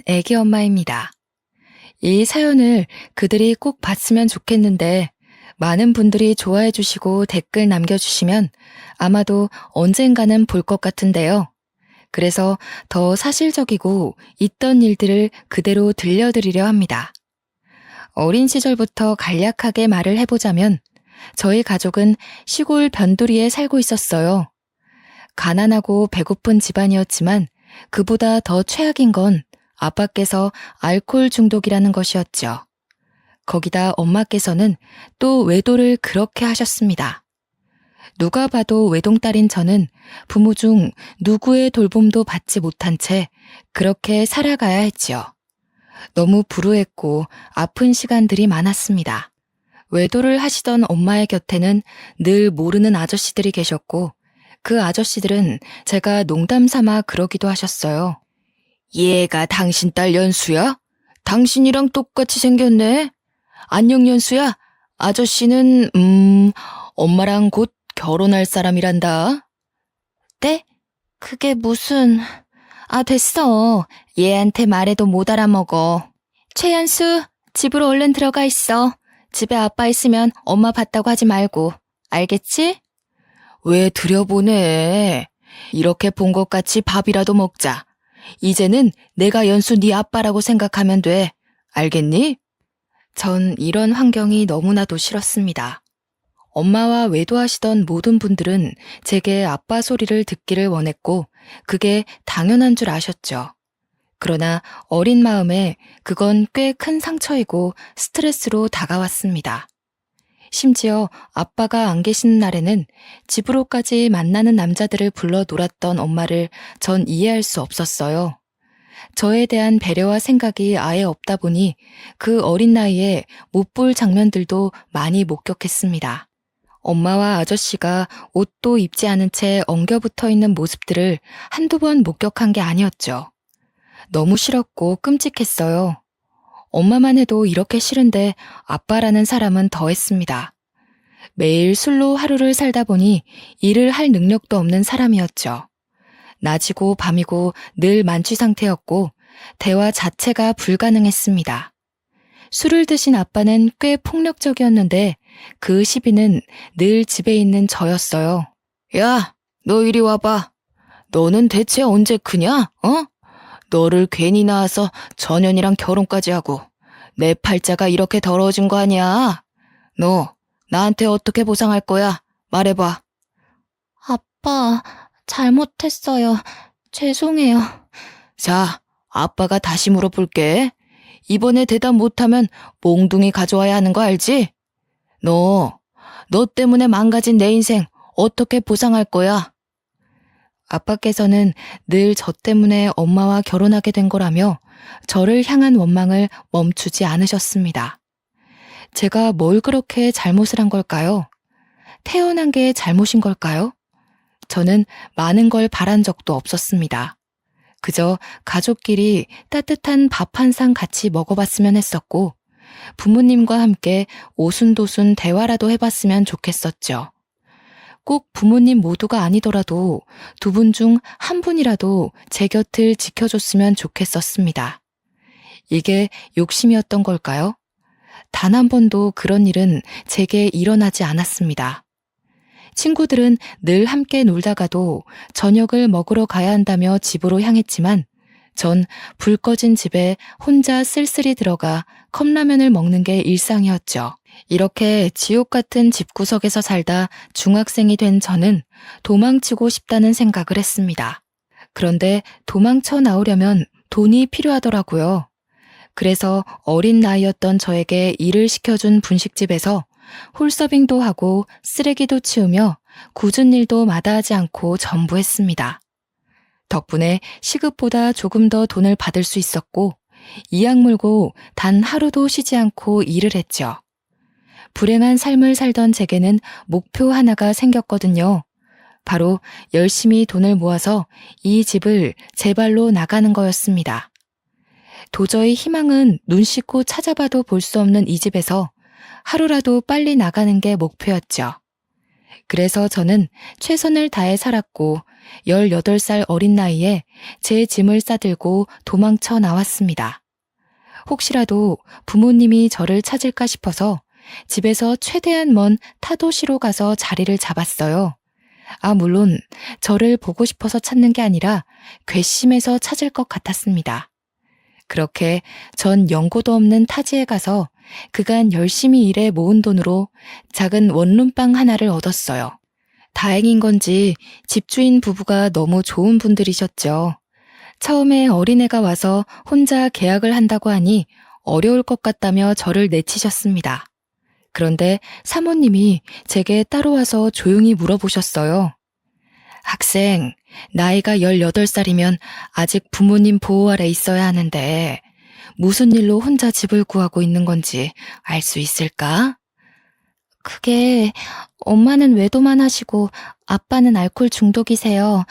애기 엄마입니다. 이 사연을 그들이 꼭 봤으면 좋겠는데 많은 분들이 좋아해 주시고 댓글 남겨주시면 아마도 언젠가는 볼 것 같은데요. 그래서 더 사실적이고 있던 일들을 그대로 들려드리려 합니다. 어린 시절부터 간략하게 말을 해보자면 저희 가족은 시골 변두리에 살고 있었어요. 가난하고 배고픈 집안이었지만 그보다 더 최악인 건 아빠께서 알코올 중독이라는 것이었죠. 거기다 엄마께서는 또 외도를 그렇게 하셨습니다. 누가 봐도 외동딸인 저는 부모 중 누구의 돌봄도 받지 못한 채 그렇게 살아가야 했지요. 너무 불우했고 아픈 시간들이 많았습니다. 외도를 하시던 엄마의 곁에는 늘 모르는 아저씨들이 계셨고 그 아저씨들은 제가 농담 삼아 그러기도 하셨어요. 얘가 당신 딸 연수야? 당신이랑 똑같이 생겼네? 안녕 연수야. 아저씨는 엄마랑 곧 결혼할 사람이란다. 네? 그게 무슨... 됐어. 얘한테 말해도 못 알아먹어. 최연수, 집으로 얼른 들어가 있어. 집에 아빠 있으면 엄마 봤다고 하지 말고. 알겠지? 왜 들여보내? 이렇게 본 것 같이 밥이라도 먹자. 이제는 내가 연수 네 아빠라고 생각하면 돼. 알겠니? 전 이런 환경이 너무나도 싫었습니다. 엄마와 외도하시던 모든 분들은 제게 아빠 소리를 듣기를 원했고 그게 당연한 줄 아셨죠. 그러나 어린 마음에 그건 꽤 큰 상처이고 스트레스로 다가왔습니다. 심지어 아빠가 안 계시는 날에는 집으로까지 만나는 남자들을 불러 놀았던 엄마를 전 이해할 수 없었어요. 저에 대한 배려와 생각이 아예 없다 보니 그 어린 나이에 못 볼 장면들도 많이 목격했습니다. 엄마와 아저씨가 옷도 입지 않은 채 엉겨붙어 있는 모습들을 한두 번 목격한 게 아니었죠. 너무 싫었고 끔찍했어요. 엄마만 해도 이렇게 싫은데 아빠라는 사람은 더했습니다. 매일 술로 하루를 살다 보니 일을 할 능력도 없는 사람이었죠. 낮이고 밤이고 늘 만취 상태였고 대화 자체가 불가능했습니다. 술을 드신 아빠는 꽤 폭력적이었는데 그 시비는 늘 집에 있는 저였어요. 야, 너 이리 와봐. 너는 대체 언제 크냐? 너를 괜히 낳아서 전현이랑 결혼까지 하고 내 팔자가 이렇게 더러워진 거 아니야? 너 나한테 어떻게 보상할 거야? 말해봐. 아빠, 잘못했어요. 죄송해요. 자, 아빠가 다시 물어볼게. 이번에 대답 못하면 몽둥이 가져와야 하는 거 알지? 너 때문에 망가진 내 인생 어떻게 보상할 거야? 아빠께서는 늘 저 때문에 엄마와 결혼하게 된 거라며 저를 향한 원망을 멈추지 않으셨습니다. 제가 뭘 그렇게 잘못을 한 걸까요? 태어난 게 잘못인 걸까요? 저는 많은 걸 바란 적도 없었습니다. 그저 가족끼리 따뜻한 밥 한 상 같이 먹어봤으면 했었고 부모님과 함께 오순도순 대화라도 해봤으면 좋겠었죠. 꼭 부모님 모두가 아니더라도 두 분 중 한 분이라도 제 곁을 지켜줬으면 좋겠었습니다. 이게 욕심이었던 걸까요? 단 한 번도 그런 일은 제게 일어나지 않았습니다. 친구들은 늘 함께 놀다가도 저녁을 먹으러 가야 한다며 집으로 향했지만 전 불 꺼진 집에 혼자 쓸쓸히 들어가 컵라면을 먹는 게 일상이었죠. 이렇게 지옥 같은 집구석에서 살다 중학생이 된 저는 도망치고 싶다는 생각을 했습니다. 그런데 도망쳐 나오려면 돈이 필요하더라고요. 그래서 어린 나이였던 저에게 일을 시켜준 분식집에서 홀서빙도 하고 쓰레기도 치우며 굳은 일도 마다하지 않고 전부했습니다. 덕분에 시급보다 조금 더 돈을 받을 수 있었고 이악 물고 단 하루도 쉬지 않고 일을 했죠. 불행한 삶을 살던 제게는 목표 하나가 생겼거든요. 바로 열심히 돈을 모아서 이 집을 제 발로 나가는 거였습니다. 도저히 희망은 눈 씻고 찾아봐도 볼 수 없는 이 집에서 하루라도 빨리 나가는 게 목표였죠. 그래서 저는 최선을 다해 살았고 18살 어린 나이에 제 짐을 싸들고 도망쳐 나왔습니다. 혹시라도 부모님이 저를 찾을까 싶어서 집에서 최대한 먼 타도시로 가서 자리를 잡았어요. 물론 저를 보고 싶어서 찾는 게 아니라 괘씸해서 찾을 것 같았습니다. 그렇게 전 연고도 없는 타지에 가서 그간 열심히 일해 모은 돈으로 작은 원룸방 하나를 얻었어요. 다행인 건지 집주인 부부가 너무 좋은 분들이셨죠. 처음에 어린애가 와서 혼자 계약을 한다고 하니 어려울 것 같다며 저를 내치셨습니다. 그런데 사모님이 제게 따로 와서 조용히 물어보셨어요. 학생, 나이가 18살이면 아직 부모님 보호 아래 있어야 하는데 무슨 일로 혼자 집을 구하고 있는 건지 알 수 있을까? 그게 엄마는 외도만 하시고 아빠는 알코올 중독이세요.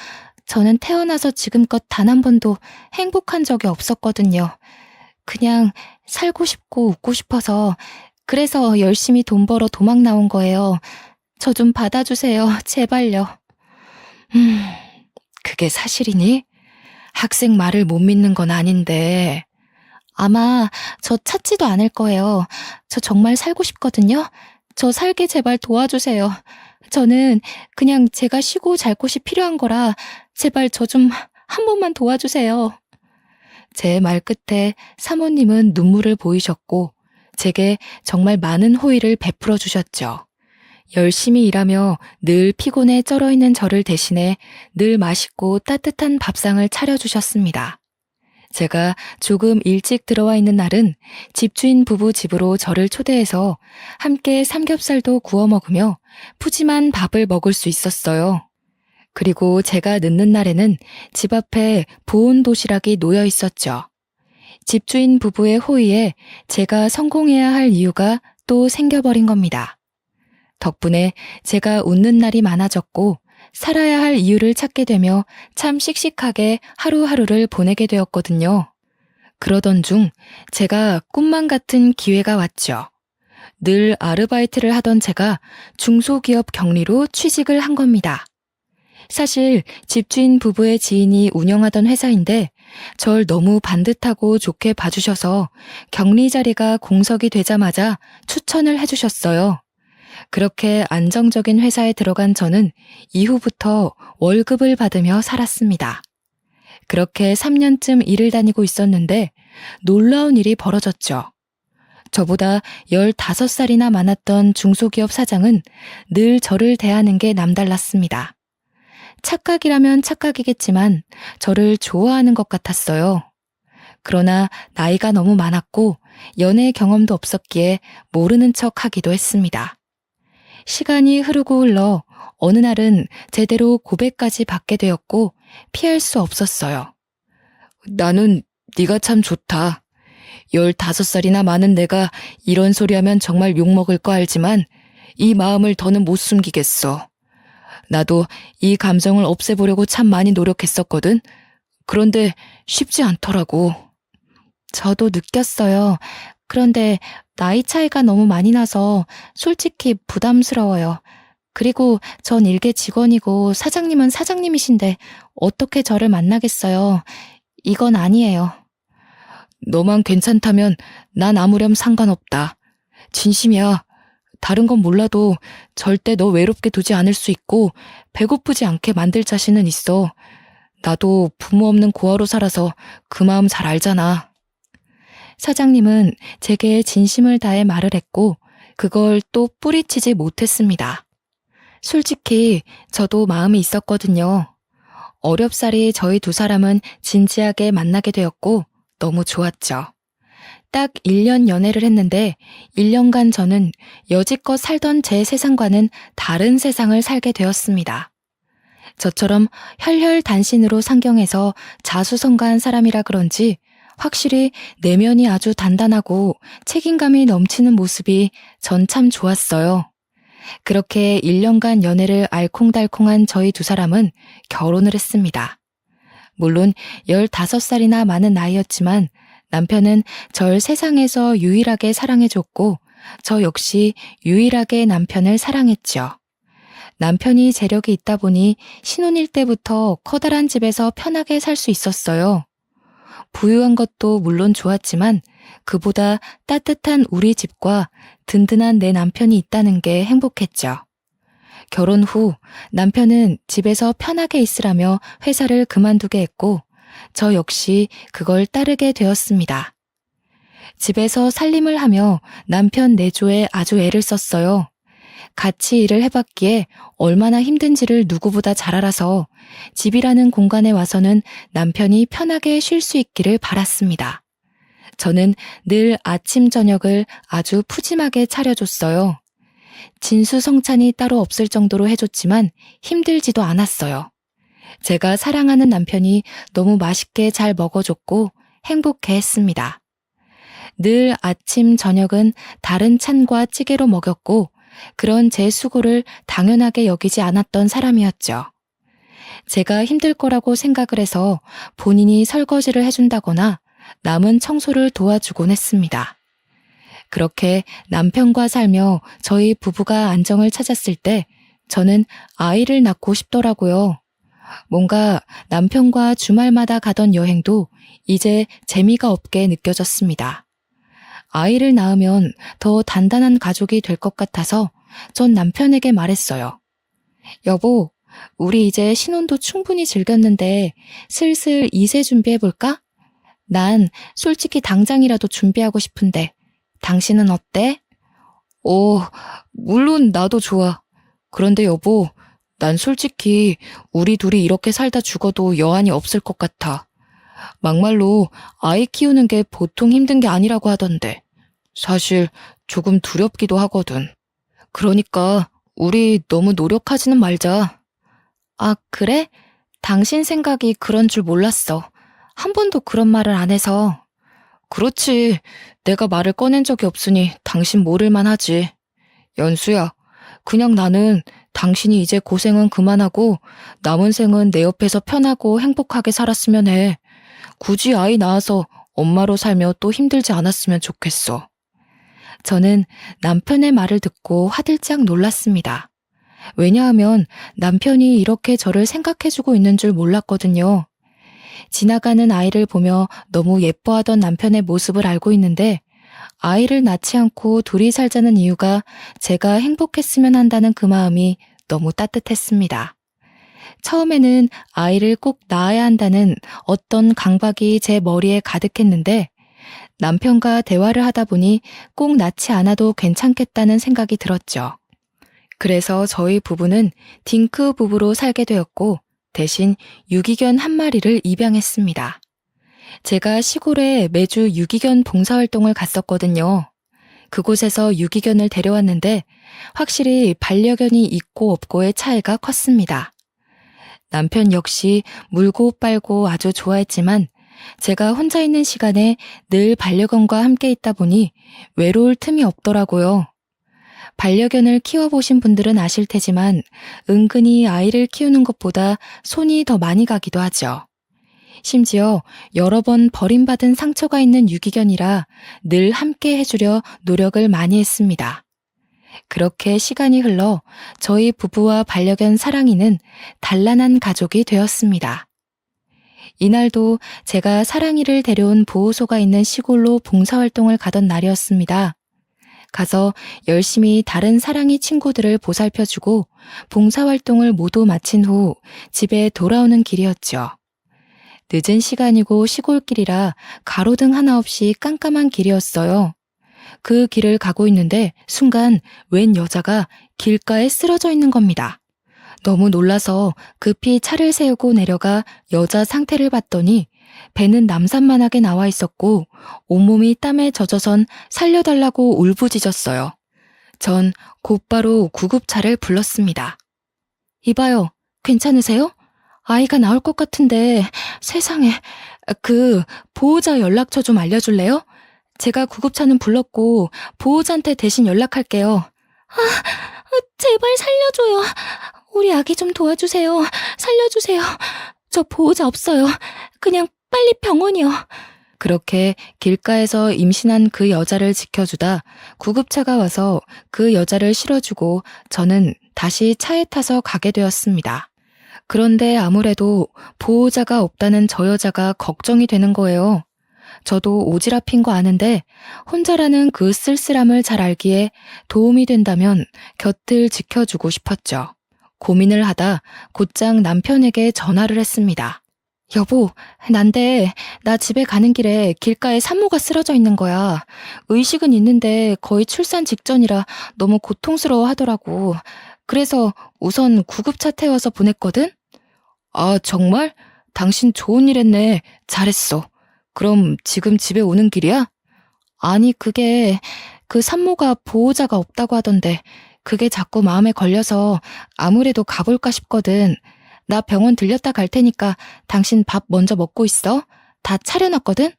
저는 태어나서 지금껏 단 한 번도 행복한 적이 없었거든요. 그냥 살고 싶고 웃고 싶어서 그래서 열심히 돈 벌어 도망 나온 거예요. 저 좀 받아주세요. 제발요. 그게 사실이니? 학생 말을 못 믿는 건 아닌데. 아마 저 찾지도 않을 거예요. 저 정말 살고 싶거든요. 저 살게 제발 도와주세요. 저는 그냥 제가 쉬고 잘 곳이 필요한 거라 제발 저 좀 한 번만 도와주세요. 제 말 끝에 사모님은 눈물을 보이셨고 제게 정말 많은 호의를 베풀어 주셨죠. 열심히 일하며 늘 피곤에 쩔어 있는 저를 대신해 늘 맛있고 따뜻한 밥상을 차려주셨습니다. 제가 조금 일찍 들어와 있는 날은 집주인 부부 집으로 저를 초대해서 함께 삼겹살도 구워 먹으며 푸짐한 밥을 먹을 수 있었어요. 그리고 제가 늦는 날에는 집 앞에 보온 도시락이 놓여 있었죠. 집주인 부부의 호의에 제가 성공해야 할 이유가 또 생겨버린 겁니다. 덕분에 제가 웃는 날이 많아졌고 살아야 할 이유를 찾게 되며 참 씩씩하게 하루하루를 보내게 되었거든요. 그러던 중 제가 꿈만 같은 기회가 왔죠. 늘 아르바이트를 하던 제가 중소기업 경리로 취직을 한 겁니다. 사실 집주인 부부의 지인이 운영하던 회사인데 절 너무 반듯하고 좋게 봐주셔서 격리 자리가 공석이 되자마자 추천을 해주셨어요. 그렇게 안정적인 회사에 들어간 저는 이후부터 월급을 받으며 살았습니다. 그렇게 3년쯤 일을 다니고 있었는데 놀라운 일이 벌어졌죠. 저보다 15살이나 많았던 중소기업 사장은 늘 저를 대하는 게 남달랐습니다. 착각이라면 착각이겠지만 저를 좋아하는 것 같았어요. 그러나 나이가 너무 많았고 연애 경험도 없었기에 모르는 척 하기도 했습니다. 시간이 흐르고 흘러 어느 날은 제대로 고백까지 받게 되었고 피할 수 없었어요. 나는 네가 참 좋다. 15살이나 많은 내가 이런 소리 하면 정말 욕먹을 거 알지만 이 마음을 더는 못 숨기겠어. 나도 이 감정을 없애보려고 참 많이 노력했었거든. 그런데 쉽지 않더라고. 저도 느꼈어요. 그런데 나이 차이가 너무 많이 나서 솔직히 부담스러워요. 그리고 전 일개 직원이고 사장님은 사장님이신데 어떻게 저를 만나겠어요. 이건 아니에요. 너만 괜찮다면 난 아무렴 상관없다. 진심이야. 다른 건 몰라도 절대 너 외롭게 두지 않을 수 있고 배고프지 않게 만들 자신은 있어. 나도 부모 없는 고아로 살아서 그 마음 잘 알잖아. 사장님은 제게 진심을 다해 말을 했고 그걸 또 뿌리치지 못했습니다. 솔직히 저도 마음이 있었거든요. 어렵사리 저희 두 사람은 진지하게 만나게 되었고 너무 좋았죠. 딱 1년 연애를 했는데 1년간 저는 여지껏 살던 제 세상과는 다른 세상을 살게 되었습니다. 저처럼 혈혈단신으로 상경해서 자수성가한 사람이라 그런지 확실히 내면이 아주 단단하고 책임감이 넘치는 모습이 전 참 좋았어요. 그렇게 1년간 연애를 알콩달콩한 저희 두 사람은 결혼을 했습니다. 물론 15살이나 많은 나이였지만 남편은 절 세상에서 유일하게 사랑해줬고 저 역시 유일하게 남편을 사랑했죠. 남편이 재력이 있다 보니 신혼일 때부터 커다란 집에서 편하게 살 수 있었어요. 부유한 것도 물론 좋았지만 그보다 따뜻한 우리 집과 든든한 내 남편이 있다는 게 행복했죠. 결혼 후 남편은 집에서 편하게 있으라며 회사를 그만두게 했고 저 역시 그걸 따르게 되었습니다. 집에서 살림을 하며 남편 내조에 아주 애를 썼어요. 같이 일을 해봤기에 얼마나 힘든지를 누구보다 잘 알아서 집이라는 공간에 와서는 남편이 편하게 쉴 수 있기를 바랐습니다. 저는 늘 아침 저녁을 아주 푸짐하게 차려줬어요. 진수성찬이 따로 없을 정도로 해줬지만 힘들지도 않았어요. 제가 사랑하는 남편이 너무 맛있게 잘 먹어줬고 행복해했습니다. 늘 아침 저녁은 다른 찬과 찌개로 먹였고 그런 제 수고를 당연하게 여기지 않았던 사람이었죠. 제가 힘들 거라고 생각을 해서 본인이 설거지를 해준다거나 남은 청소를 도와주곤 했습니다. 그렇게 남편과 살며 저희 부부가 안정을 찾았을 때 저는 아이를 낳고 싶더라고요. 뭔가 남편과 주말마다 가던 여행도 이제 재미가 없게 느껴졌습니다. 아이를 낳으면 더 단단한 가족이 될 것 같아서 전 남편에게 말했어요. 여보, 우리 이제 신혼도 충분히 즐겼는데 슬슬 2세 준비해볼까? 난 솔직히 당장이라도 준비하고 싶은데 당신은 어때? 물론 나도 좋아. 그런데 여보, 난 솔직히 우리 둘이 이렇게 살다 죽어도 여한이 없을 것 같아. 막말로 아이 키우는 게 보통 힘든 게 아니라고 하던데 사실 조금 두렵기도 하거든. 그러니까 우리 너무 노력하지는 말자. 아, 그래? 당신 생각이 그런 줄 몰랐어. 한 번도 그런 말을 안 해서. 그렇지. 내가 말을 꺼낸 적이 없으니 당신 모를만 하지. 연수야, 그냥 나는 당신이 이제 고생은 그만하고 남은 생은 내 옆에서 편하고 행복하게 살았으면 해. 굳이 아이 낳아서 엄마로 살며 또 힘들지 않았으면 좋겠어. 저는 남편의 말을 듣고 화들짝 놀랐습니다. 왜냐하면 남편이 이렇게 저를 생각해주고 있는 줄 몰랐거든요. 지나가는 아이를 보며 너무 예뻐하던 남편의 모습을 알고 있는데 아이를 낳지 않고 둘이 살자는 이유가 제가 행복했으면 한다는 그 마음이 너무 따뜻했습니다. 처음에는 아이를 꼭 낳아야 한다는 어떤 강박이 제 머리에 가득했는데 남편과 대화를 하다 보니 꼭 낳지 않아도 괜찮겠다는 생각이 들었죠. 그래서 저희 부부는 딩크 부부로 살게 되었고 대신 유기견 한 마리를 입양했습니다. 제가 시골에 매주 유기견 봉사활동을 갔었거든요. 그곳에서 유기견을 데려왔는데 확실히 반려견이 있고 없고의 차이가 컸습니다. 남편 역시 물고 빨고 아주 좋아했지만 제가 혼자 있는 시간에 늘 반려견과 함께 있다 보니 외로울 틈이 없더라고요. 반려견을 키워보신 분들은 아실 테지만 은근히 아이를 키우는 것보다 손이 더 많이 가기도 하죠. 심지어 여러 번 버림받은 상처가 있는 유기견이라 늘 함께 해주려 노력을 많이 했습니다. 그렇게 시간이 흘러 저희 부부와 반려견 사랑이는 단란한 가족이 되었습니다. 이날도 제가 사랑이를 데려온 보호소가 있는 시골로 봉사활동을 가던 날이었습니다. 가서 열심히 다른 사랑이 친구들을 보살펴주고 봉사활동을 모두 마친 후 집에 돌아오는 길이었죠. 늦은 시간이고 시골길이라 가로등 하나 없이 깜깜한 길이었어요. 그 길을 가고 있는데 순간 웬 여자가 길가에 쓰러져 있는 겁니다. 너무 놀라서 급히 차를 세우고 내려가 여자 상태를 봤더니 배는 남산만하게 나와 있었고 온몸이 땀에 젖어선 살려달라고 울부짖었어요. 전 곧바로 구급차를 불렀습니다. 이봐요, 괜찮으세요? 아이가 나올 것 같은데 세상에, 보호자 연락처 좀 알려줄래요? 제가 구급차는 불렀고 보호자한테 대신 연락할게요. 제발 살려줘요. 우리 아기 좀 도와주세요. 살려주세요. 저 보호자 없어요. 그냥 빨리 병원이요. 그렇게 길가에서 임신한 그 여자를 지켜주다 구급차가 와서 그 여자를 실어주고 저는 다시 차에 타서 가게 되었습니다. 그런데 아무래도 보호자가 없다는 저 여자가 걱정이 되는 거예요. 저도 오지랖인 거 아는데 혼자라는 그 쓸쓸함을 잘 알기에 도움이 된다면 곁을 지켜주고 싶었죠. 고민을 하다 곧장 남편에게 전화를 했습니다. 여보, 난데 나 집에 가는 길에 길가에 산모가 쓰러져 있는 거야. 의식은 있는데 거의 출산 직전이라 너무 고통스러워 하더라고. 그래서 우선 구급차 태워서 보냈거든? 아, 정말? 당신 좋은 일 했네. 잘했어. 그럼 지금 집에 오는 길이야? 아니, 그 산모가 보호자가 없다고 하던데 그게 자꾸 마음에 걸려서 아무래도 가볼까 싶거든. 나 병원 들렸다 갈 테니까 당신 밥 먼저 먹고 있어. 다 차려놨거든?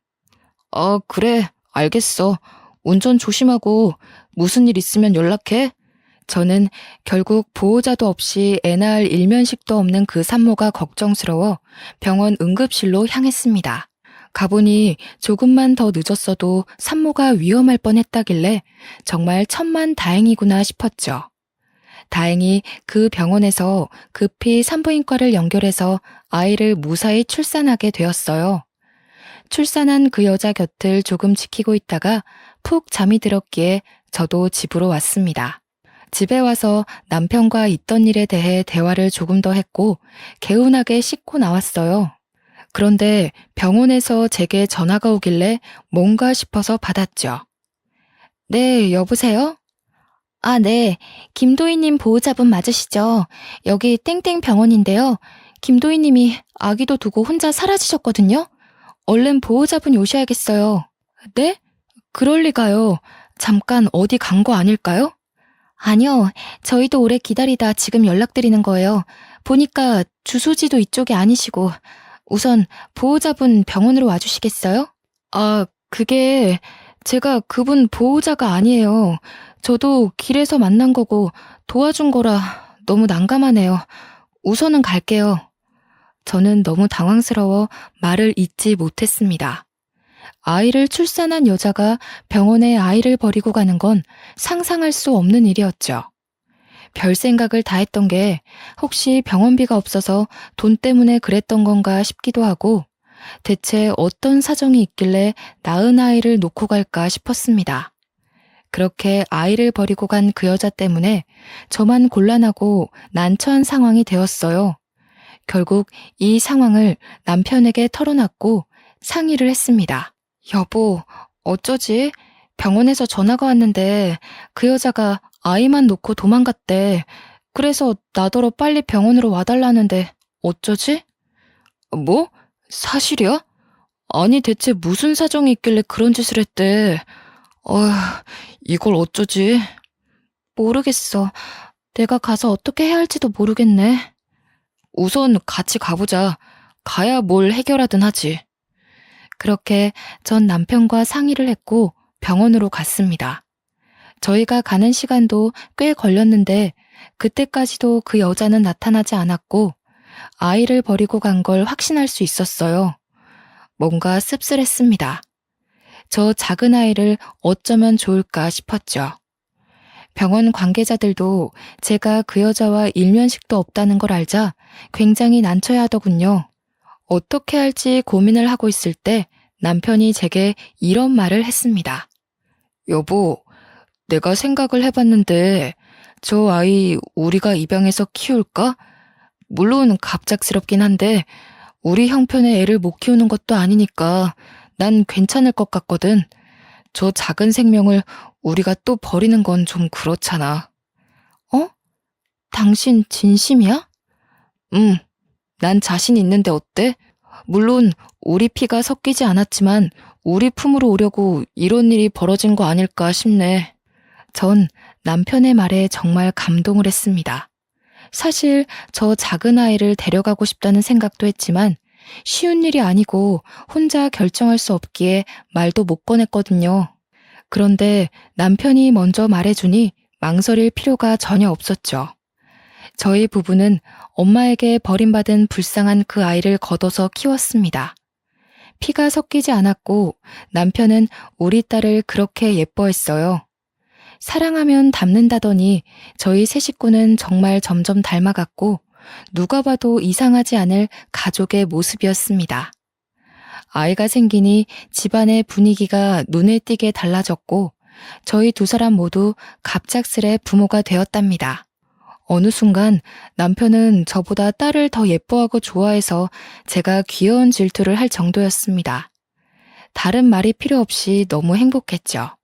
그래. 알겠어. 운전 조심하고 무슨 일 있으면 연락해. 저는 결국 보호자도 없이 애 낳을 일면식도 없는 그 산모가 걱정스러워 병원 응급실로 향했습니다. 가보니 조금만 더 늦었어도 산모가 위험할 뻔했다길래 정말 천만 다행이구나 싶었죠. 다행히 그 병원에서 급히 산부인과를 연결해서 아이를 무사히 출산하게 되었어요. 출산한 그 여자 곁을 조금 지키고 있다가 푹 잠이 들었기에 저도 집으로 왔습니다. 집에 와서 남편과 있던 일에 대해 대화를 조금 더 했고 개운하게 씻고 나왔어요. 그런데 병원에서 제게 전화가 오길래 뭔가 싶어서 받았죠. 네, 여보세요? 아, 네. 김도희님 보호자분 맞으시죠? 여기 땡땡 병원인데요. 김도희님이 아기도 두고 혼자 사라지셨거든요. 얼른 보호자분이 오셔야겠어요. 네? 그럴 리가요. 잠깐 어디 간 거 아닐까요? 아니요. 저희도 오래 기다리다 지금 연락드리는 거예요. 보니까 주소지도 이쪽이 아니시고. 우선 보호자분 병원으로 와주시겠어요? 아, 제가 그분 보호자가 아니에요. 저도 길에서 만난 거고 도와준 거라 너무 난감하네요. 우선은 갈게요. 저는 너무 당황스러워 말을 잇지 못했습니다. 아이를 출산한 여자가 병원에 아이를 버리고 가는 건 상상할 수 없는 일이었죠. 별 생각을 다 했던 게 혹시 병원비가 없어서 돈 때문에 그랬던 건가 싶기도 하고 대체 어떤 사정이 있길래 낳은 아이를 놓고 갈까 싶었습니다. 그렇게 아이를 버리고 간 그 여자 때문에 저만 곤란하고 난처한 상황이 되었어요. 결국 이 상황을 남편에게 털어놨고 상의를 했습니다. 여보, 어쩌지? 병원에서 전화가 왔는데 그 여자가 아이만 놓고 도망갔대. 그래서 나더러 빨리 병원으로 와달라는데 어쩌지? 뭐? 사실이야? 아니 대체 무슨 사정이 있길래 그런 짓을 했대? 어휴, 이걸 어쩌지? 모르겠어. 내가 가서 어떻게 해야 할지도 모르겠네. 우선 같이 가보자. 가야 뭘 해결하든 하지. 그렇게 전 남편과 상의를 했고 병원으로 갔습니다. 저희가 가는 시간도 꽤 걸렸는데 그때까지도 그 여자는 나타나지 않았고 아이를 버리고 간 걸 확신할 수 있었어요. 뭔가 씁쓸했습니다. 저 작은 아이를 어쩌면 좋을까 싶었죠. 병원 관계자들도 제가 그 여자와 일면식도 없다는 걸 알자 굉장히 난처해 하더군요. 어떻게 할지 고민을 하고 있을 때 남편이 제게 이런 말을 했습니다. 여보, 내가 생각을 해봤는데 저 아이 우리가 입양해서 키울까? 물론 갑작스럽긴 한데 우리 형편의 애를 못 키우는 것도 아니니까 난 괜찮을 것 같거든. 저 작은 생명을 우리가 또 버리는 건 좀 그렇잖아. 어? 당신 진심이야? 난 자신 있는데 어때? 물론 우리 피가 섞이지 않았지만 우리 품으로 오려고 이런 일이 벌어진 거 아닐까 싶네. 전 남편의 말에 정말 감동을 했습니다. 사실 저 작은 아이를 데려가고 싶다는 생각도 했지만 쉬운 일이 아니고 혼자 결정할 수 없기에 말도 못 꺼냈거든요. 그런데 남편이 먼저 말해주니 망설일 필요가 전혀 없었죠. 저희 부부는 엄마에게 버림받은 불쌍한 그 아이를 걷어서 키웠습니다. 피가 섞이지 않았고 남편은 우리 딸을 그렇게 예뻐했어요. 사랑하면 닮는다더니 저희 세 식구는 정말 점점 닮아갔고 누가 봐도 이상하지 않을 가족의 모습이었습니다. 아이가 생기니 집안의 분위기가 눈에 띄게 달라졌고 저희 두 사람 모두 갑작스레 부모가 되었답니다. 어느 순간 남편은 저보다 딸을 더 예뻐하고 좋아해서 제가 귀여운 질투를 할 정도였습니다. 다른 말이 필요 없이 너무 행복했죠.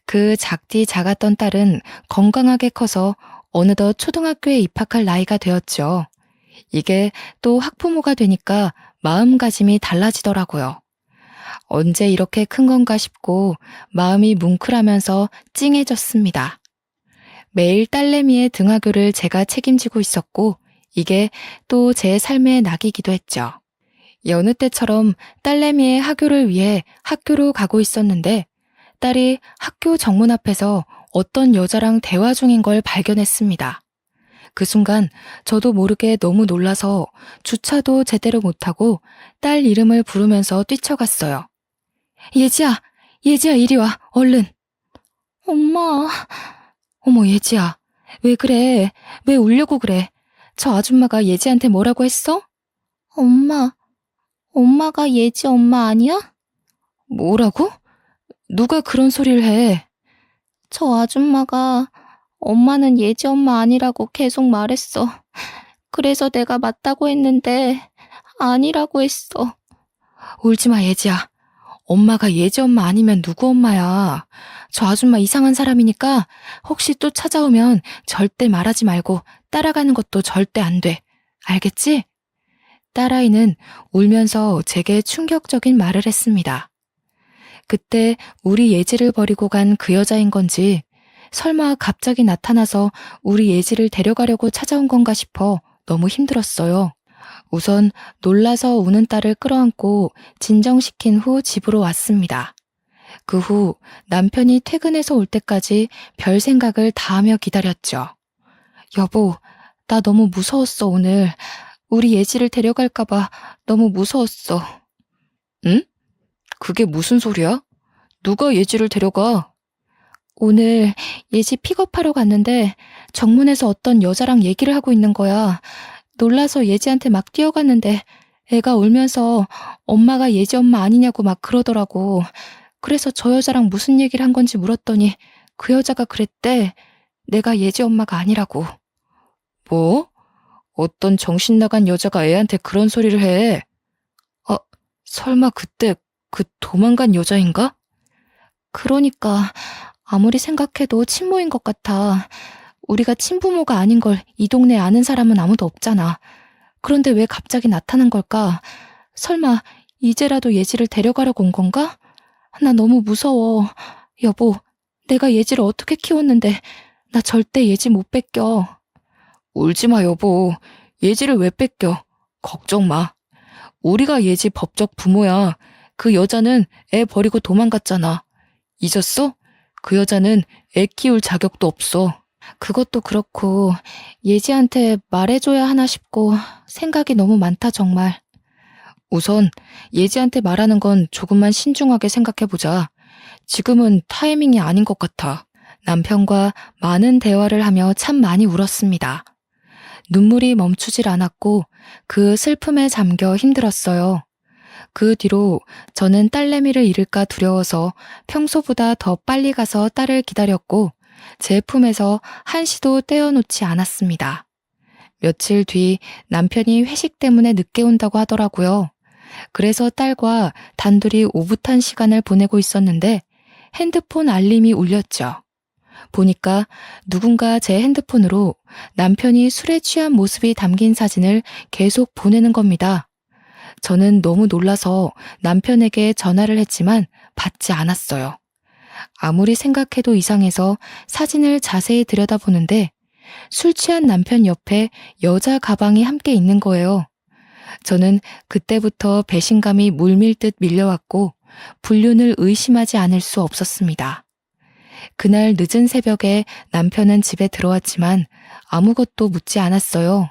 그 작디 작았던 딸은 건강하게 커서 어느덧 초등학교에 입학할 나이가 되었죠. 이게 또 학부모가 되니까 마음가짐이 달라지더라고요. 언제 이렇게 큰 건가 싶고 마음이 뭉클하면서 찡해졌습니다. 매일 딸내미의 등하교를 제가 책임지고 있었고 이게 또 제 삶의 낙이기도 했죠. 여느 때처럼 딸내미의 학교를 위해 학교로 가고 있었는데 딸이 학교 정문 앞에서 어떤 여자랑 대화 중인 걸 발견했습니다. 그 순간 저도 모르게 너무 놀라서 주차도 제대로 못하고 딸 이름을 부르면서 뛰쳐갔어요. 예지야, 예지야 이리 와, 얼른. 엄마. 어머 예지야, 왜 그래? 왜 울려고 그래? 저 아줌마가 예지한테 뭐라고 했어? 엄마가 예지 엄마 아니야? 뭐라고? 누가 그런 소리를 해? 저 아줌마가 엄마는 예지 엄마 아니라고 계속 말했어. 그래서 내가 맞다고 했는데 아니라고 했어. 울지마 예지야. 엄마가 예지 엄마 아니면 누구 엄마야. 저 아줌마 이상한 사람이니까 혹시 또 찾아오면 절대 말하지 말고 따라가는 것도 절대 안 돼. 알겠지? 딸아이는 울면서 제게 충격적인 말을 했습니다. 그때 우리 예지를 버리고 간 그 여자인 건지 설마 갑자기 나타나서 우리 예지를 데려가려고 찾아온 건가 싶어 너무 힘들었어요. 우선 놀라서 우는 딸을 끌어안고 진정시킨 후 집으로 왔습니다. 그 후 남편이 퇴근해서 올 때까지 별 생각을 다 하며 기다렸죠. 여보, 나 너무 무서웠어 오늘. 우리 예지를 데려갈까봐 너무 무서웠어. 응? 그게 무슨 소리야? 누가 예지를 데려가? 오늘 예지 픽업하러 갔는데 정문에서 어떤 여자랑 얘기를 하고 있는 거야. 놀라서 예지한테 막 뛰어갔는데 애가 울면서 엄마가 예지 엄마 아니냐고 막 그러더라고. 그래서 저 여자랑 무슨 얘기를 한 건지 물었더니 그 여자가 그랬대. 내가 예지 엄마가 아니라고. 뭐? 어떤 정신 나간 여자가 애한테 그런 소리를 해? 설마 그때 그 도망간 여자인가? 그러니까 아무리 생각해도 친모인 것 같아. 우리가 친부모가 아닌 걸 이 동네에 아는 사람은 아무도 없잖아. 그런데 왜 갑자기 나타난 걸까? 설마 이제라도 예지를 데려가려고 온 건가? 나 너무 무서워. 여보, 내가 예지를 어떻게 키웠는데 나 절대 예지 못 뺏겨. 울지 마 여보. 예지를 왜 뺏겨? 걱정 마. 우리가 예지 법적 부모야. 그 여자는 애 버리고 도망갔잖아. 잊었어? 그 여자는 애 키울 자격도 없어. 그것도 그렇고 예지한테 말해줘야 하나 싶고 생각이 너무 많다 정말. 우선 예지한테 말하는 건 조금만 신중하게 생각해보자. 지금은 타이밍이 아닌 것 같아. 남편과 많은 대화를 하며 참 많이 울었습니다. 눈물이 멈추질 않았고 그 슬픔에 잠겨 힘들었어요. 그 뒤로 저는 딸내미를 잃을까 두려워서 평소보다 더 빨리 가서 딸을 기다렸고 제 품에서 한시도 떼어놓지 않았습니다. 며칠 뒤 남편이 회식 때문에 늦게 온다고 하더라고요. 그래서 딸과 단둘이 오붓한 시간을 보내고 있었는데 핸드폰 알림이 울렸죠. 보니까 누군가 제 핸드폰으로 남편이 술에 취한 모습이 담긴 사진을 계속 보내는 겁니다. 저는 너무 놀라서 남편에게 전화를 했지만 받지 않았어요. 아무리 생각해도 이상해서 사진을 자세히 들여다보는데 술 취한 남편 옆에 여자 가방이 함께 있는 거예요. 저는 그때부터 배신감이 물밀듯 밀려왔고 불륜을 의심하지 않을 수 없었습니다. 그날 늦은 새벽에 남편은 집에 들어왔지만 아무것도 묻지 않았어요.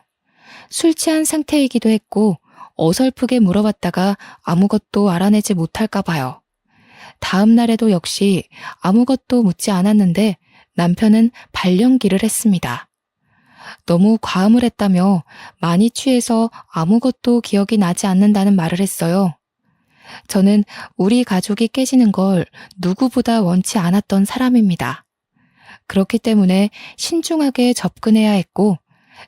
술 취한 상태이기도 했고 어설프게 물어봤다가 아무것도 알아내지 못할까 봐요. 다음 날에도 역시 아무것도 묻지 않았는데 남편은 발령기를 했습니다. 너무 과음을 했다며 많이 취해서 아무것도 기억이 나지 않는다는 말을 했어요. 저는 우리 가족이 깨지는 걸 누구보다 원치 않았던 사람입니다. 그렇기 때문에 신중하게 접근해야 했고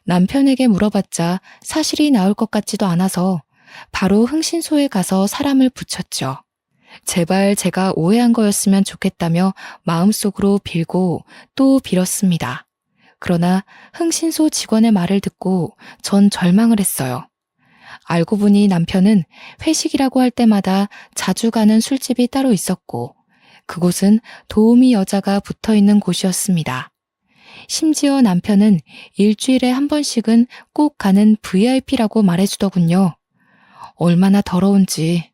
남편에게 물어봤자 사실이 나올 것 같지도 않아서 바로 흥신소에 가서 사람을 붙였죠. 제발 제가 오해한 거였으면 좋겠다며 마음속으로 빌고 또 빌었습니다. 그러나 흥신소 직원의 말을 듣고 전 절망을 했어요. 알고 보니 남편은 회식이라고 할 때마다 자주 가는 술집이 따로 있었고 그곳은 도우미 여자가 붙어있는 곳이었습니다. 심지어 남편은 일주일에 한 번씩은 꼭 가는 VIP라고 말해주더군요. 얼마나 더러운지.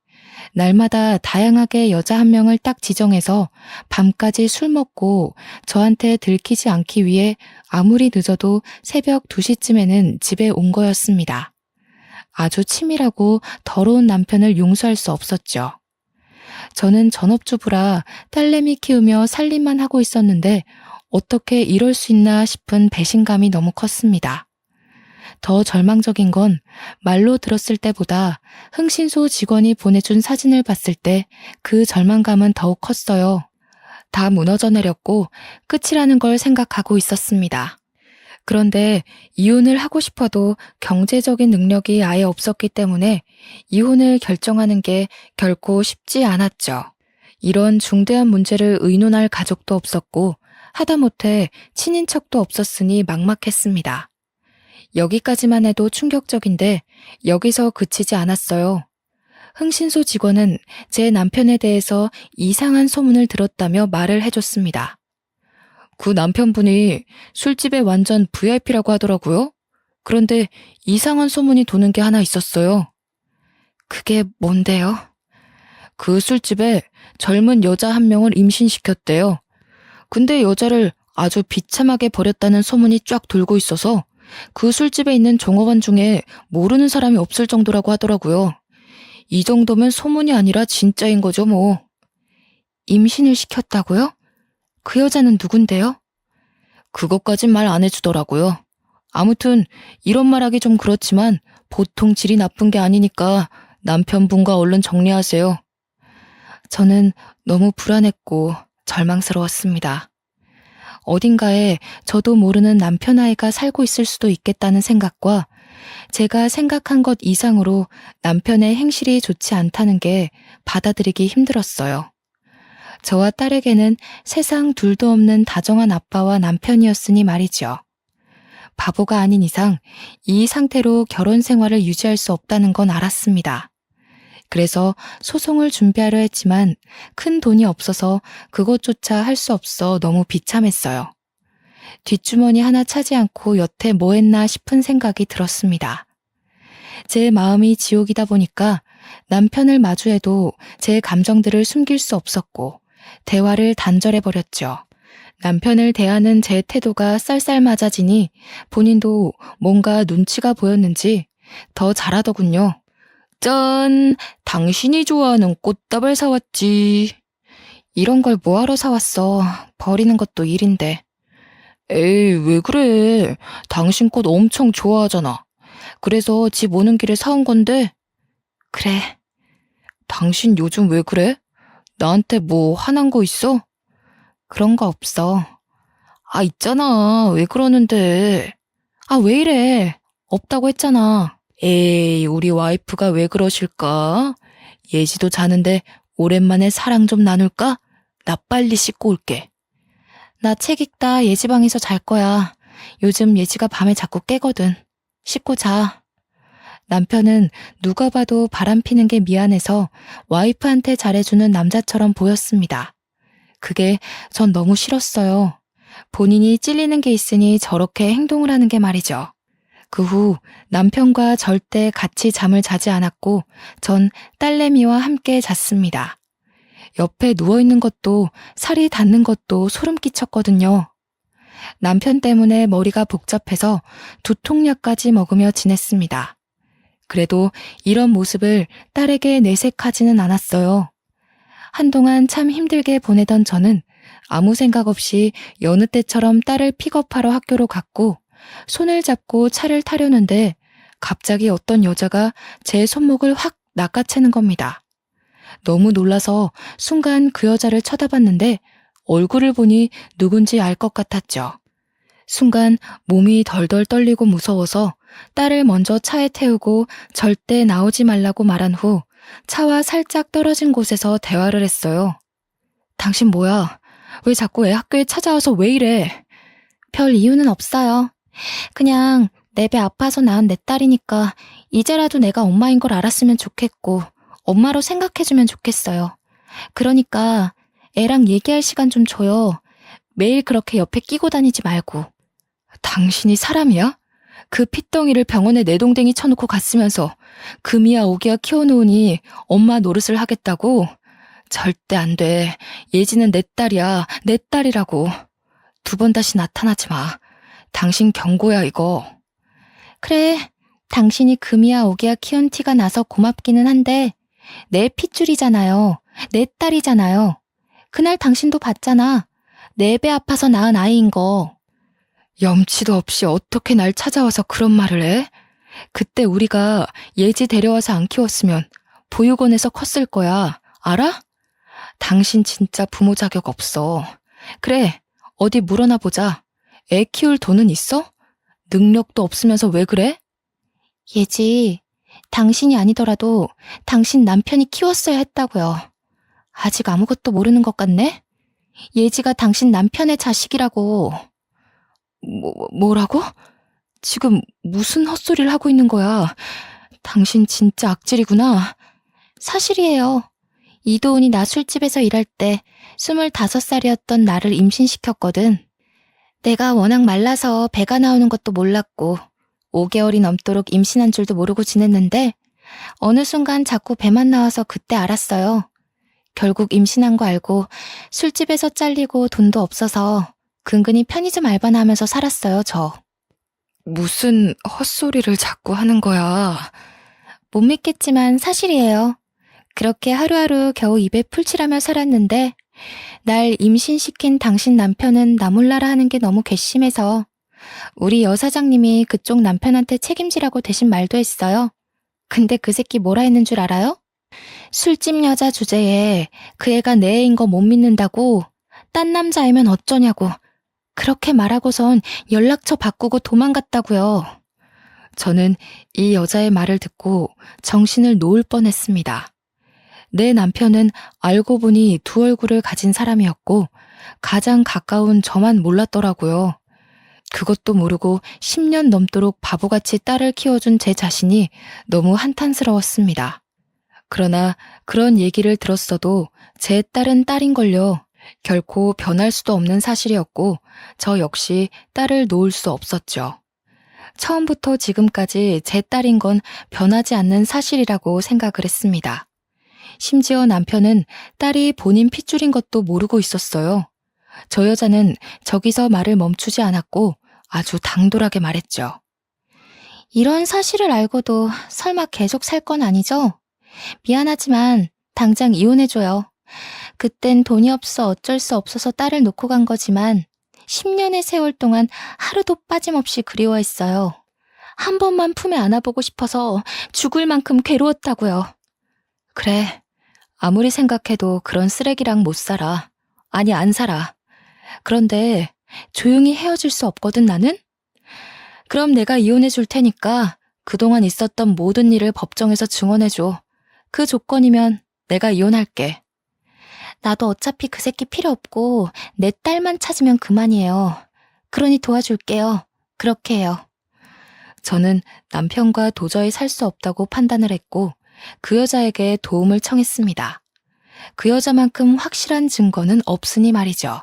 날마다 다양하게 여자 한 명을 딱 지정해서 밤까지 술 먹고 저한테 들키지 않기 위해 아무리 늦어도 새벽 2시쯤에는 집에 온 거였습니다. 아주 치밀하고 더러운 남편을 용서할 수 없었죠. 저는 전업주부라 딸내미 키우며 살림만 하고 있었는데 어떻게 이럴 수 있나 싶은 배신감이 너무 컸습니다. 더 절망적인 건 말로 들었을 때보다 흥신소 직원이 보내준 사진을 봤을 때 그 절망감은 더욱 컸어요. 다 무너져 내렸고 끝이라는 걸 생각하고 있었습니다. 그런데 이혼을 하고 싶어도 경제적인 능력이 아예 없었기 때문에 이혼을 결정하는 게 결코 쉽지 않았죠. 이런 중대한 문제를 의논할 가족도 없었고 하다못해 친인척도 없었으니 막막했습니다. 여기까지만 해도 충격적인데 여기서 그치지 않았어요. 흥신소 직원은 제 남편에 대해서 이상한 소문을 들었다며 말을 해줬습니다. 그 남편분이 술집에 완전 VIP라고 하더라고요. 그런데 이상한 소문이 도는 게 하나 있었어요. 그게 뭔데요? 그 술집에 젊은 여자 한 명을 임신시켰대요. 근데 여자를 아주 비참하게 버렸다는 소문이 쫙 돌고 있어서 그 술집에 있는 종업원 중에 모르는 사람이 없을 정도라고 하더라고요. 이 정도면 소문이 아니라 진짜인 거죠, 뭐. 임신을 시켰다고요? 그 여자는 누군데요? 그것까진 말 안 해주더라고요. 아무튼 이런 말하기 좀 그렇지만 보통 질이 나쁜 게 아니니까 남편분과 얼른 정리하세요. 저는 너무 불안했고 절망스러웠습니다. 어딘가에 저도 모르는 남편 아이가 살고 있을 수도 있겠다는 생각과 제가 생각한 것 이상으로 남편의 행실이 좋지 않다는 게 받아들이기 힘들었어요. 저와 딸에게는 세상 둘도 없는 다정한 아빠와 남편이었으니 말이죠. 바보가 아닌 이상 이 상태로 결혼 생활을 유지할 수 없다는 건 알았습니다. 그래서 소송을 준비하려 했지만 큰 돈이 없어서 그것조차 할 수 없어 너무 비참했어요. 뒷주머니 하나 차지 않고 여태 뭐 했나 싶은 생각이 들었습니다. 제 마음이 지옥이다 보니까 남편을 마주해도 제 감정들을 숨길 수 없었고 대화를 단절해버렸죠. 남편을 대하는 제 태도가 쌀쌀맞아지니 본인도 뭔가 눈치가 보였는지 더 잘하더군요. 짠! 당신이 좋아하는 꽃다발 사왔지. 이런 걸 뭐하러 사왔어. 버리는 것도 일인데. 에이, 왜 그래. 당신 꽃 엄청 좋아하잖아. 그래서 집 오는 길에 사온 건데. 그래. 당신 요즘 왜 그래? 나한테 뭐 화난 거 있어? 그런 거 없어. 아, 있잖아. 왜 그러는데. 아, 왜 이래. 없다고 했잖아. 에이, 우리 와이프가 왜 그러실까? 예지도 자는데 오랜만에 사랑 좀 나눌까? 나 빨리 씻고 올게. 나 책 읽다 예지 방에서 잘 거야. 요즘 예지가 밤에 자꾸 깨거든. 씻고 자. 남편은 누가 봐도 바람 피는 게 미안해서 와이프한테 잘해주는 남자처럼 보였습니다. 그게 전 너무 싫었어요. 본인이 찔리는 게 있으니 저렇게 행동을 하는 게 말이죠. 그 후 남편과 절대 같이 잠을 자지 않았고 전 딸내미와 함께 잤습니다. 옆에 누워있는 것도 살이 닿는 것도 소름 끼쳤거든요. 남편 때문에 머리가 복잡해서 두통약까지 먹으며 지냈습니다. 그래도 이런 모습을 딸에게 내색하지는 않았어요. 한동안 참 힘들게 보내던 저는 아무 생각 없이 여느 때처럼 딸을 픽업하러 학교로 갔고 손을 잡고 차를 타려는데 갑자기 어떤 여자가 제 손목을 확 낚아채는 겁니다. 너무 놀라서 순간 그 여자를 쳐다봤는데 얼굴을 보니 누군지 알 것 같았죠. 순간 몸이 덜덜 떨리고 무서워서 딸을 먼저 차에 태우고 절대 나오지 말라고 말한 후 차와 살짝 떨어진 곳에서 대화를 했어요. 당신 뭐야? 왜 자꾸 애 학교에 찾아와서 왜 이래? 별 이유는 없어요. 그냥 내 배 아파서 낳은 내 딸이니까 이제라도 내가 엄마인 걸 알았으면 좋겠고 엄마로 생각해주면 좋겠어요. 그러니까 애랑 얘기할 시간 좀 줘요. 매일 그렇게 옆에 끼고 다니지 말고. 당신이 사람이야? 그 핏덩이를 병원에 내동댕이 쳐놓고 갔으면서 금이야 오기야 키워놓으니 엄마 노릇을 하겠다고? 절대 안 돼. 예지는 내 딸이야. 내 딸이라고. 2번 다시 나타나지 마. 당신 경고야 이거. 그래. 당신이 금이야 오기야 키운 티가 나서 고맙기는 한데 내 핏줄이잖아요. 내 딸이잖아요. 그날 당신도 봤잖아. 내 배 아파서 낳은 아이인 거. 염치도 없이 어떻게 날 찾아와서 그런 말을 해? 그때 우리가 예지 데려와서 안 키웠으면 보육원에서 컸을 거야. 알아? 당신 진짜 부모 자격 없어. 그래, 어디 물어나 보자. 애 키울 돈은 있어? 능력도 없으면서 왜 그래? 예지, 당신이 아니더라도 당신 남편이 키웠어야 했다고요. 아직 아무것도 모르는 것 같네? 예지가 당신 남편의 자식이라고. 뭐라고? 지금 무슨 헛소리를 하고 있는 거야? 당신 진짜 악질이구나. 사실이에요. 이도훈이 나 술집에서 일할 때 25살이었던 나를 임신시켰거든. 내가 워낙 말라서 배가 나오는 것도 몰랐고 5개월이 넘도록 임신한 줄도 모르고 지냈는데 어느 순간 자꾸 배만 나와서 그때 알았어요. 결국 임신한 거 알고 술집에서 잘리고 돈도 없어서 근근히 편의점 알바나 하면서 살았어요, 저. 무슨 헛소리를 자꾸 하는 거야. 못 믿겠지만 사실이에요. 그렇게 하루하루 겨우 입에 풀칠하며 살았는데 날 임신시킨 당신 남편은 나 몰라라 하는 게 너무 괘씸해서 우리 여사장님이 그쪽 남편한테 책임지라고 대신 말도 했어요. 근데 그 새끼 뭐라 했는 줄 알아요? 술집 여자 주제에 그 애가 내 애인 거 못 믿는다고 딴 남자애면 어쩌냐고 그렇게 말하고선 연락처 바꾸고 도망갔다고요. 저는 이 여자의 말을 듣고 정신을 놓을 뻔했습니다. 내 남편은 알고 보니 2 얼굴을 가진 사람이었고 가장 가까운 저만 몰랐더라고요. 그것도 모르고 10년 넘도록 바보같이 딸을 키워준 제 자신이 너무 한탄스러웠습니다. 그러나 그런 얘기를 들었어도 제 딸은 딸인걸요. 결코 변할 수도 없는 사실이었고 저 역시 딸을 놓을 수 없었죠. 처음부터 지금까지 제 딸인 건 변하지 않는 사실이라고 생각을 했습니다. 심지어 남편은 딸이 본인 핏줄인 것도 모르고 있었어요. 저 여자는 저기서 말을 멈추지 않았고 아주 당돌하게 말했죠. 이런 사실을 알고도 설마 계속 살 건 아니죠? 미안하지만 당장 이혼해줘요. 그땐 돈이 없어 어쩔 수 없어서 딸을 놓고 간 거지만 10년의 세월 동안 하루도 빠짐없이 그리워했어요. 한 번만 품에 안아보고 싶어서 죽을 만큼 괴로웠다고요. 그래, 아무리 생각해도 그런 쓰레기랑 못 살아. 아니, 안 살아. 그런데 조용히 헤어질 수 없거든, 나는? 그럼 내가 이혼해 줄 테니까 그동안 있었던 모든 일을 법정에서 증언해줘. 그 조건이면 내가 이혼할게. 나도 어차피 그 새끼 필요 없고 내 딸만 찾으면 그만이에요. 그러니 도와줄게요. 그렇게 해요. 저는 남편과 도저히 살 수 없다고 판단을 했고 그 여자에게 도움을 청했습니다. 그 여자만큼 확실한 증거는 없으니 말이죠.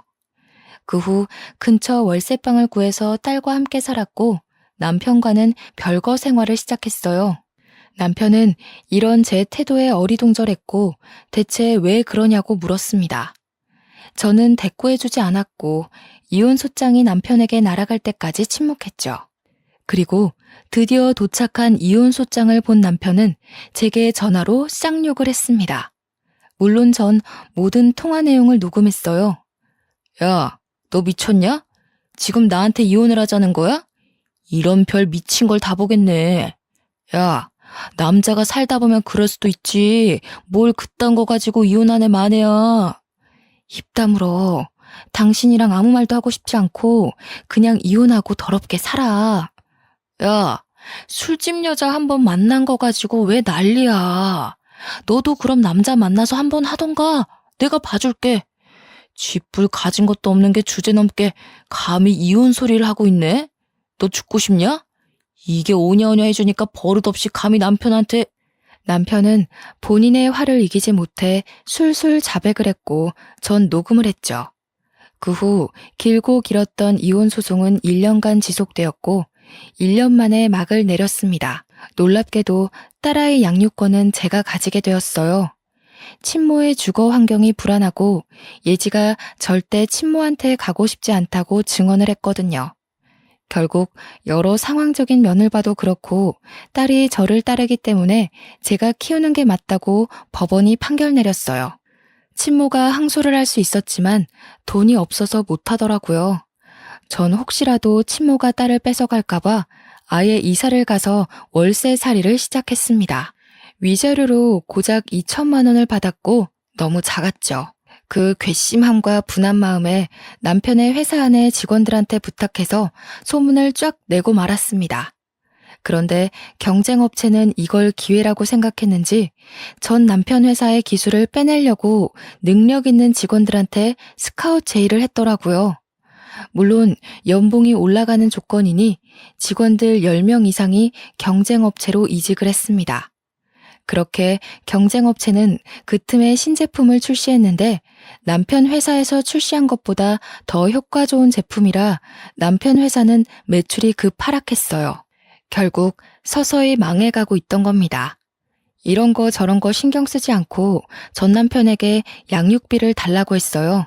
그 후 근처 월세방을 구해서 딸과 함께 살았고 남편과는 별거 생활을 시작했어요. 남편은 이런 제 태도에 어리둥절했고 대체 왜 그러냐고 물었습니다. 저는 대꾸해주지 않았고 이혼 소장이 남편에게 날아갈 때까지 침묵했죠. 그리고 드디어 도착한 이혼 소장을 본 남편은 제게 전화로 쌍욕을 했습니다. 물론 전 모든 통화 내용을 녹음했어요. 야, 너 미쳤냐? 지금 나한테 이혼을 하자는 거야? 이런 별 미친 걸 다 보겠네. 야, 남자가 살다 보면 그럴 수도 있지. 뭘 그딴 거 가지고 이혼하네 마네야. 입 다물어. 당신이랑 아무 말도 하고 싶지 않고 그냥 이혼하고 더럽게 살아. 야, 술집 여자 한 번 만난 거 가지고 왜 난리야. 너도 그럼 남자 만나서 한 번 하던가. 내가 봐줄게. 쥐뿔 가진 것도 없는 게 주제넘게 감히 이혼 소리를 하고 있네? 너 죽고 싶냐? 이게 오냐오냐 해주니까 버릇없이 감히 남편한테. 남편은 본인의 화를 이기지 못해 술술 자백을 했고 전 녹음을 했죠. 그 후 길고 길었던 이혼 소송은 1년간 지속되었고 1년 만에 막을 내렸습니다. 놀랍게도 딸아이 양육권은 제가 가지게 되었어요. 친모의 주거 환경이 불안하고 예지가 절대 친모한테 가고 싶지 않다고 증언을 했거든요. 결국 여러 상황적인 면을 봐도 그렇고 딸이 저를 따르기 때문에 제가 키우는 게 맞다고 법원이 판결 내렸어요. 친모가 항소를 할 수 있었지만 돈이 없어서 못하더라고요. 전 혹시라도 친모가 딸을 뺏어갈까봐 아예 이사를 가서 월세살이를 시작했습니다. 위자료로 고작 2천만 원을 받았고 너무 작았죠. 그 괘씸함과 분한 마음에 남편의 회사 안의 직원들한테 부탁해서 소문을 쫙 내고 말았습니다. 그런데 경쟁업체는 이걸 기회라고 생각했는지 전 남편 회사의 기술을 빼내려고 능력 있는 직원들한테 스카웃 제의를 했더라고요. 물론 연봉이 올라가는 조건이니 직원들 10명 이상이 경쟁업체로 이직을 했습니다. 그렇게 경쟁업체는 그 틈에 신제품을 출시했는데 남편 회사에서 출시한 것보다 더 효과 좋은 제품이라 남편 회사는 매출이 급 하락했어요. 결국 서서히 망해가고 있던 겁니다. 이런 거 저런 거 신경 쓰지 않고 전 남편에게 양육비를 달라고 했어요.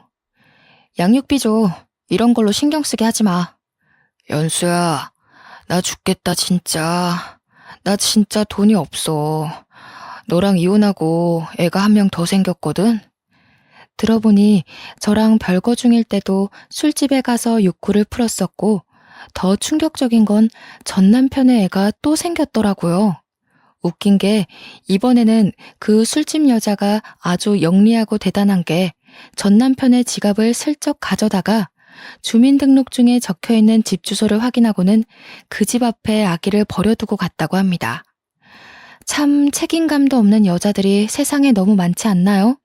양육비 줘. 이런 걸로 신경 쓰게 하지 마. 연수야, 나 죽겠다 진짜. 나 진짜 돈이 없어. 너랑 이혼하고 애가 한 명 더 생겼거든? 들어보니 저랑 별거 중일 때도 술집에 가서 욕구를 풀었었고 더 충격적인 건 전 남편의 애가 또 생겼더라고요. 웃긴 게 이번에는 그 술집 여자가 아주 영리하고 대단한 게 전 남편의 지갑을 슬쩍 가져다가 주민등록증에 적혀있는 집 주소를 확인하고는 그 집 앞에 아기를 버려두고 갔다고 합니다. 참 책임감도 없는 여자들이 세상에 너무 많지 않나요?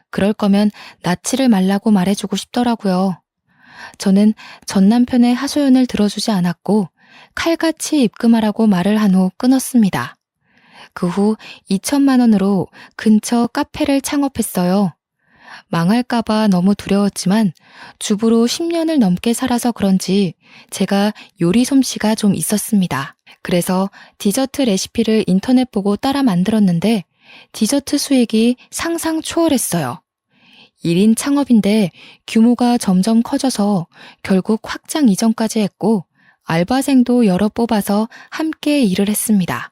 그럴 거면 낳지를 말라고 말해주고 싶더라고요. 저는 전 남편의 하소연을 들어주지 않았고 칼같이 입금하라고 말을 한 후 끊었습니다. 그 후 2천만 원으로 근처 카페를 창업했어요. 망할까봐 너무 두려웠지만 주부로 10년을 넘게 살아서 그런지 제가 요리 솜씨가 좀 있었습니다. 그래서 디저트 레시피를 인터넷 보고 따라 만들었는데 디저트 수익이 상상 초월했어요. 1인 창업인데 규모가 점점 커져서 결국 확장 이전까지 했고 알바생도 여러 뽑아서 함께 일을 했습니다.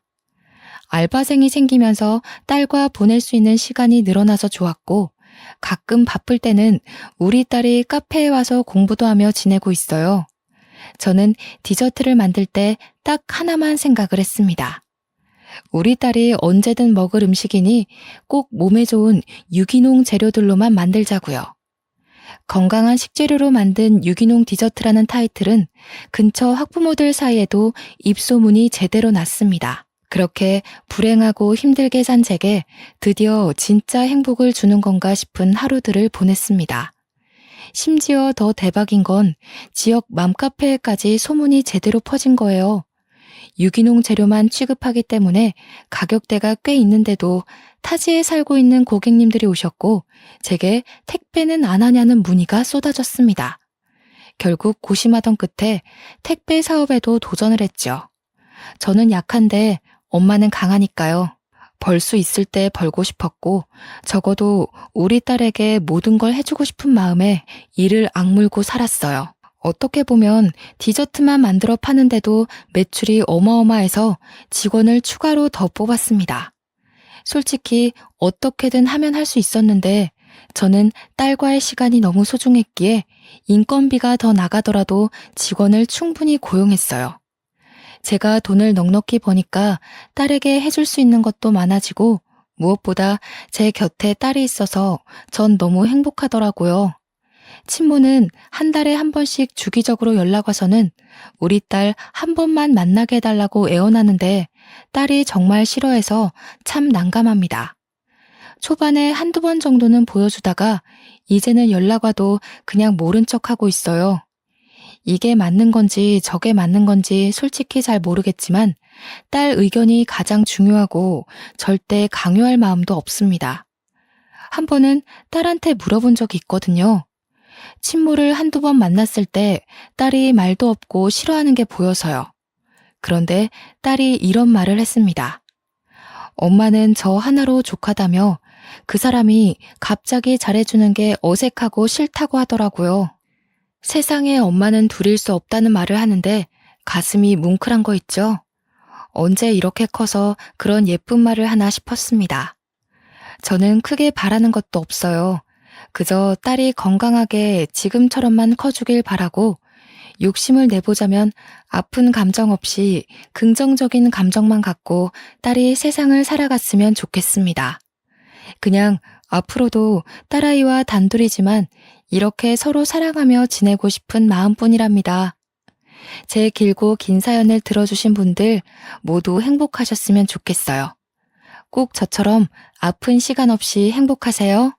알바생이 생기면서 딸과 보낼 수 있는 시간이 늘어나서 좋았고 가끔 바쁠 때는 우리 딸이 카페에 와서 공부도 하며 지내고 있어요. 저는 디저트를 만들 때 딱 하나만 생각을 했습니다. 우리 딸이 언제든 먹을 음식이니 꼭 몸에 좋은 유기농 재료들로만 만들자고요. 건강한 식재료로 만든 유기농 디저트라는 타이틀은 근처 학부모들 사이에도 입소문이 제대로 났습니다. 그렇게 불행하고 힘들게 산 제게 드디어 진짜 행복을 주는 건가 싶은 하루들을 보냈습니다. 심지어 더 대박인 건 지역 맘카페에까지 소문이 제대로 퍼진 거예요. 유기농 재료만 취급하기 때문에 가격대가 꽤 있는데도 타지에 살고 있는 고객님들이 오셨고 제게 택배는 안 하냐는 문의가 쏟아졌습니다. 결국 고심하던 끝에 택배 사업에도 도전을 했죠. 저는 약한데 엄마는 강하니까요. 벌 수 있을 때 벌고 싶었고 적어도 우리 딸에게 모든 걸 해주고 싶은 마음에 이를 악물고 살았어요. 어떻게 보면 디저트만 만들어 파는데도 매출이 어마어마해서 직원을 추가로 더 뽑았습니다. 솔직히 어떻게든 하면 할 수 있었는데 저는 딸과의 시간이 너무 소중했기에 인건비가 더 나가더라도 직원을 충분히 고용했어요. 제가 돈을 넉넉히 버니까 딸에게 해줄 수 있는 것도 많아지고 무엇보다 제 곁에 딸이 있어서 전 너무 행복하더라고요. 친모는 한 달에 한 번씩 주기적으로 연락 와서는 우리 딸 한 번만 만나게 해달라고 애원하는데 딸이 정말 싫어해서 참 난감합니다. 초반에 한두 번 정도는 보여주다가 이제는 연락 와도 그냥 모른 척하고 있어요. 이게 맞는 건지 저게 맞는 건지 솔직히 잘 모르겠지만 딸 의견이 가장 중요하고 절대 강요할 마음도 없습니다. 한 번은 딸한테 물어본 적이 있거든요. 친모를 한두 번 만났을 때 딸이 말도 없고 싫어하는 게 보여서요. 그런데 딸이 이런 말을 했습니다. 엄마는 저 하나로 족하다며 그 사람이 갑자기 잘해주는 게 어색하고 싫다고 하더라고요. 세상에 엄마는 둘일 수 없다는 말을 하는데 가슴이 뭉클한 거 있죠? 언제 이렇게 커서 그런 예쁜 말을 하나 싶었습니다. 저는 크게 바라는 것도 없어요. 그저 딸이 건강하게 지금처럼만 커주길 바라고 욕심을 내보자면 아픈 감정 없이 긍정적인 감정만 갖고 딸이 세상을 살아갔으면 좋겠습니다. 그냥 앞으로도 딸아이와 단둘이지만 이렇게 서로 사랑하며 지내고 싶은 마음뿐이랍니다. 제 길고 긴 사연을 들어주신 분들 모두 행복하셨으면 좋겠어요. 꼭 저처럼 아픈 시간 없이 행복하세요.